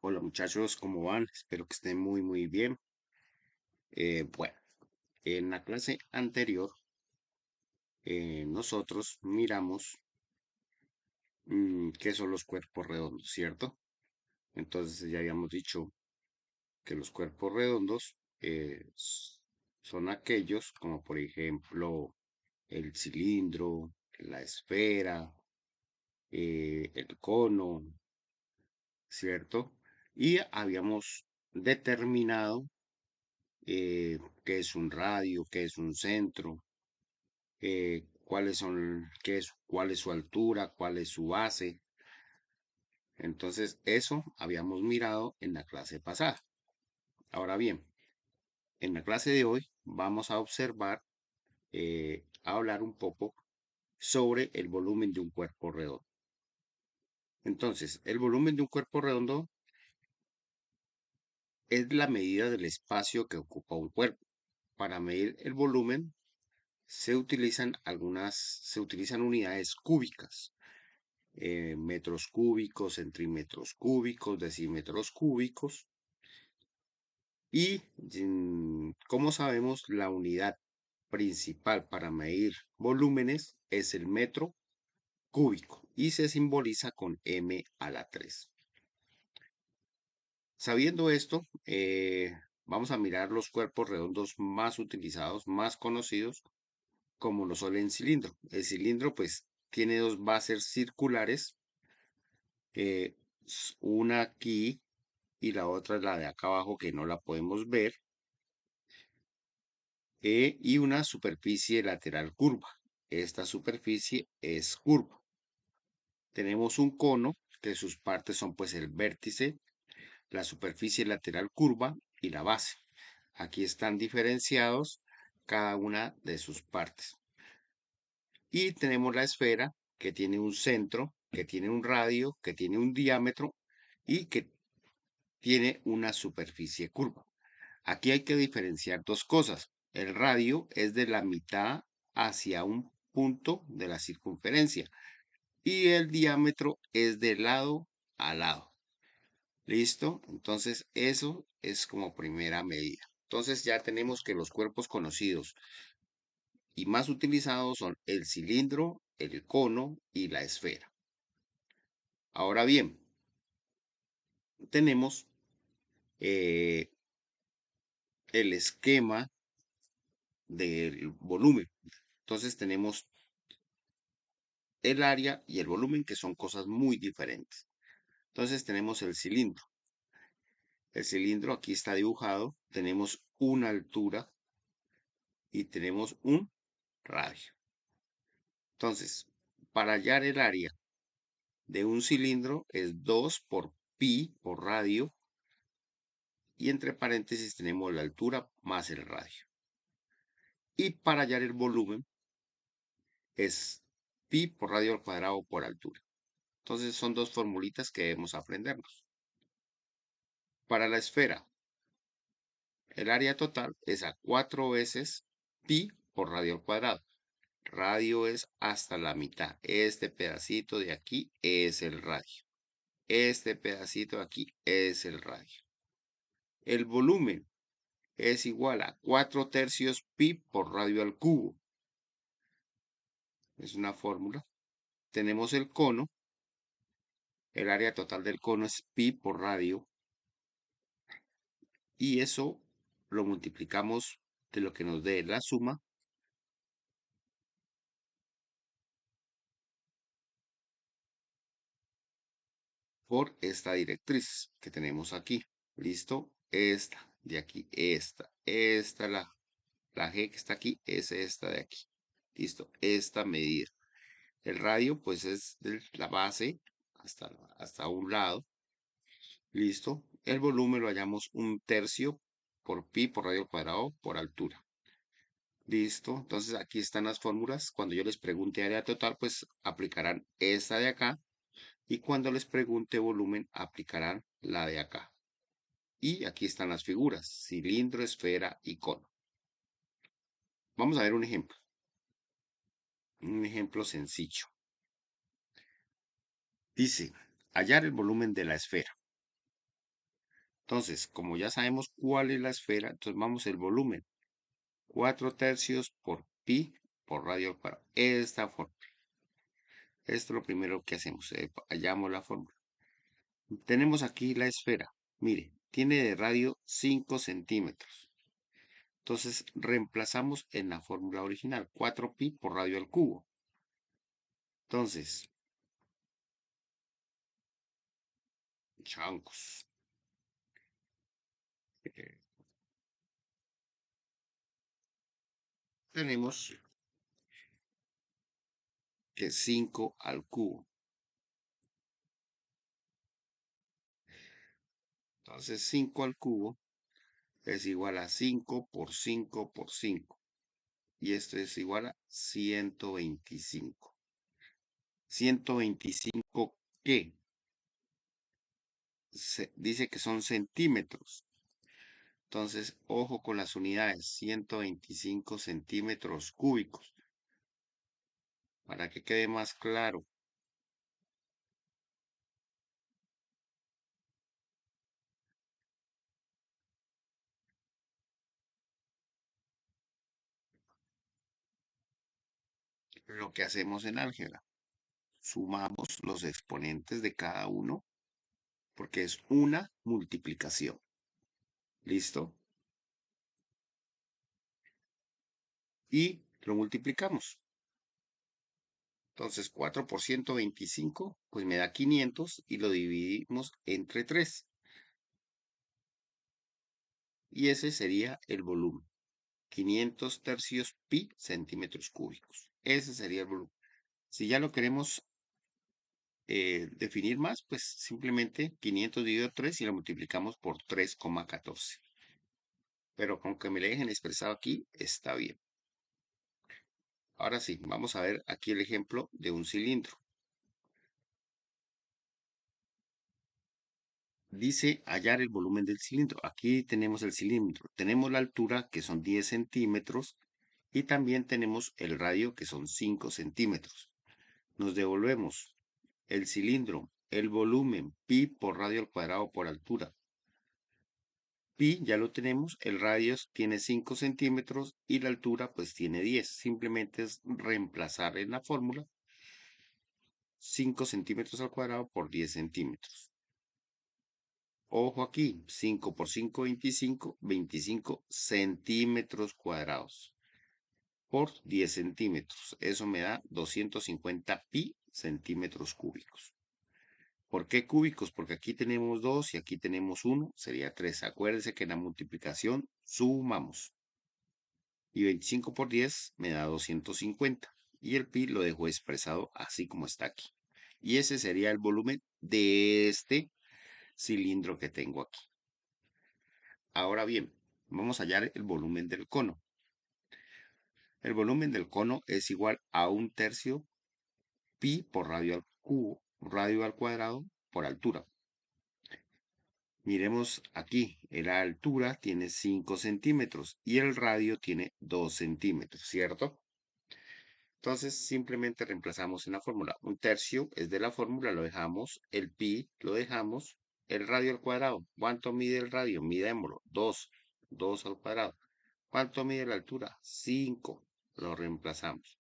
Hola muchachos, ¿cómo van? Espero que estén muy bien. Bueno, en la clase anterior nosotros miramos qué son los cuerpos redondos, ¿cierto? Entonces ya habíamos dicho que los cuerpos redondos son aquellos como por ejemplo el cilindro, la esfera, el cono, ¿cierto? Y habíamos determinado qué es un radio, qué es un centro, cuál es su altura, cuál es su base. Entonces, eso habíamos mirado en la clase pasada. Ahora bien, en la clase de hoy vamos a observar, a hablar un poco sobre el volumen de un cuerpo redondo. Entonces, el volumen de un cuerpo redondo es la medida del espacio que ocupa un cuerpo. Para medir el volumen se utilizan unidades cúbicas, metros cúbicos, centímetros cúbicos, decímetros cúbicos. Y como sabemos, la unidad principal para medir volúmenes es el metro cúbico y se simboliza con M a la 3. Sabiendo esto, vamos a mirar los cuerpos redondos más utilizados, más conocidos, como lo son el cilindro. El cilindro, pues, tiene dos bases circulares, eh, una aquí y la otra es la de acá abajo que no la podemos ver, y una superficie lateral curva. Esta superficie es curva. Tenemos un cono que sus partes son pues el vértice, la superficie lateral curva y la base. Aquí están diferenciados cada una de sus partes. Y tenemos la esfera que tiene un centro, que tiene un radio, que tiene un diámetro y que tiene una superficie curva. Aquí hay que diferenciar dos cosas. El radio es de la mitad hacia un punto de la circunferencia y el diámetro es de lado a lado. ¿Listo? Entonces eso es como primera medida. Entonces ya tenemos que los cuerpos conocidos y más utilizados son el cilindro, el cono y la esfera. Ahora bien, tenemos eh, el esquema del volumen. Entonces tenemos el área y el volumen, que son cosas muy diferentes. Entonces tenemos el cilindro. El cilindro aquí está dibujado. Tenemos una altura y tenemos un radio. Entonces, para hallar el área de un cilindro es 2 por pi por radio y entre paréntesis tenemos la altura más el radio. Y para hallar el volumen es pi por radio al cuadrado por altura. Entonces son dos formulitas que debemos aprendernos. Para la esfera, el área total es a 4 veces pi por radio al cuadrado. Radio es hasta la mitad. Este pedacito de aquí es el radio. Este pedacito de aquí es el radio. El volumen es igual a 4 tercios pi por radio al cubo. Es una fórmula. Tenemos el cono. El área total del cono es pi por radio. Y eso lo multiplicamos de lo que nos dé la suma por esta directriz que tenemos aquí. ¿Listo? Esta de aquí, esta la G que está aquí, es esta de aquí. ¿Listo? Esta medida. El radio, pues, es de la base hasta un lado. ¿Listo? El volumen lo hallamos un tercio por pi por radio al cuadrado por altura. ¿Listo? Entonces aquí están las fórmulas. Cuando yo les pregunte área total, pues aplicarán esta de acá. Y cuando les pregunte volumen, aplicarán la de acá. Y aquí están las figuras, cilindro, esfera y cono. Vamos a ver un ejemplo sencillo. Dice, hallar el volumen de la esfera. Entonces, como ya sabemos cuál es la esfera, entonces vamos el volumen. 4 tercios por pi por radio al cuadrado. Esta forma. Esto es lo primero que hacemos. Hallamos la fórmula. Tenemos aquí la esfera. Mire, tiene de radio 5 centímetros. Entonces reemplazamos en la fórmula original. 4pi por radio al cubo. Entonces, chancos. eh, Tenemos que 5 al cubo. Entonces 5 al cubo es igual a 5 por 5 por 5. Y esto es igual a 125. 125, ¿qué? Dice que son centímetros. Entonces, ojo con las unidades, 125 centímetros cúbicos. Para que quede más claro, lo que hacemos en álgebra, sumamos los exponentes de cada uno porque es una multiplicación. ¿Listo? Y lo multiplicamos. Entonces, 4 por 125, pues me da 500 y lo dividimos entre 3. Y ese sería el volumen. 500 tercios pi centímetros cúbicos. Ese sería el volumen. Si ya lo queremos definir más, pues simplemente 500 dividido 3 y lo multiplicamos por 3,14. Pero con que me lo dejen expresado aquí, está bien. Ahora sí, vamos a ver aquí el ejemplo de un cilindro. Dice hallar el volumen del cilindro. Aquí tenemos el cilindro. Tenemos la altura, que son 10 centímetros, y también tenemos el radio, que son 5 centímetros. Nos devolvemos el cilindro, el volumen, pi por radio al cuadrado por altura. Pi ya lo tenemos, el radio tiene 5 centímetros y la altura pues tiene 10. Simplemente es reemplazar en la fórmula 5 centímetros al cuadrado por 10 centímetros. Ojo aquí, 5 por 5, 25, 25 centímetros cuadrados por 10 centímetros. Eso me da 250 pi centímetros cúbicos. ¿Por qué cúbicos? Porque aquí tenemos 2 y aquí tenemos 1, sería 3. Acuérdense que en la multiplicación sumamos. Y 25 por 10 me da 250. Y el pi lo dejo expresado así como está aquí. Y ese sería el volumen de este cilindro que tengo aquí. Ahora bien, vamos a hallar el volumen del cono. El volumen del cono es igual a 1/3 pi por radio al cubo, radio al cuadrado por altura. Miremos aquí, la altura tiene 5 centímetros y el radio tiene 2 centímetros, ¿cierto? Entonces simplemente reemplazamos en la fórmula. 1/3 es de la fórmula, lo dejamos, el pi lo dejamos, el radio al cuadrado. ¿Cuánto mide el radio? Midémoslo, 2, 2 al cuadrado. ¿Cuánto mide la altura? 5, lo reemplazamos.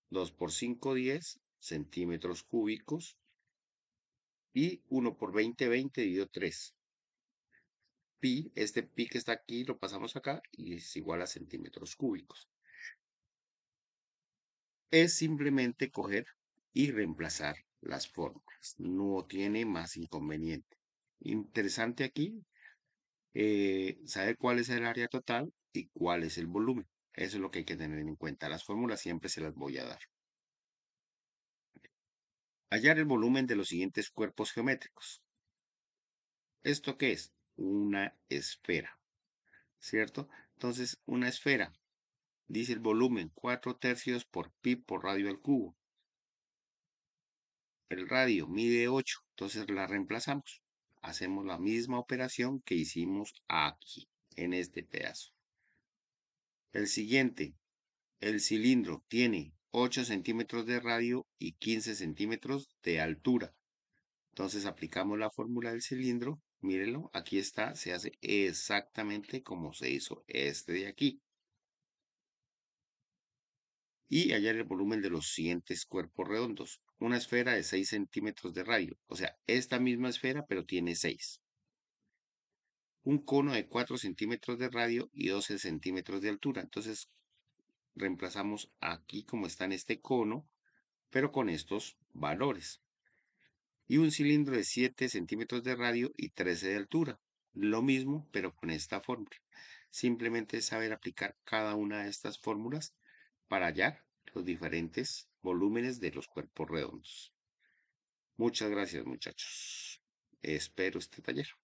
2 por 5, 10 centímetros cúbicos y 1 por 20, 20 dividido 3. Pi, este pi que está aquí lo pasamos acá y es igual a centímetros cúbicos. Es simplemente coger y reemplazar las fórmulas. No tiene más inconveniente. Interesante aquí saber cuál es el área total y cuál es el volumen. Eso es lo que hay que tener en cuenta. Las fórmulas siempre se las voy a dar. Hallar el volumen de los siguientes cuerpos geométricos. ¿Esto qué es? Una esfera, ¿cierto? Entonces, una esfera, dice el volumen, 4 tercios por pi por radio al cubo. El radio mide 8, entonces la reemplazamos. Hacemos la misma operación que hicimos aquí, en este pedazo. El siguiente, el cilindro tiene 8 centímetros de radio y 15 centímetros de altura. Entonces aplicamos la fórmula del cilindro Mírenlo, aquí está, se hace exactamente como se hizo este de aquí. Y hallar el volumen de los siguientes cuerpos redondos. Una esfera de 6 centímetros de radio, o sea, esta misma esfera, pero tiene 6. Un cono de 4 centímetros de radio y 12 centímetros de altura. Entonces, reemplazamos aquí como está en este cono, pero con estos valores. Y un cilindro de 7 centímetros de radio y 13 de altura. Lo mismo, pero con esta fórmula. Simplemente es saber aplicar cada una de estas fórmulas para hallar los diferentes volúmenes de los cuerpos redondos. Muchas gracias, muchachos. Espero este taller.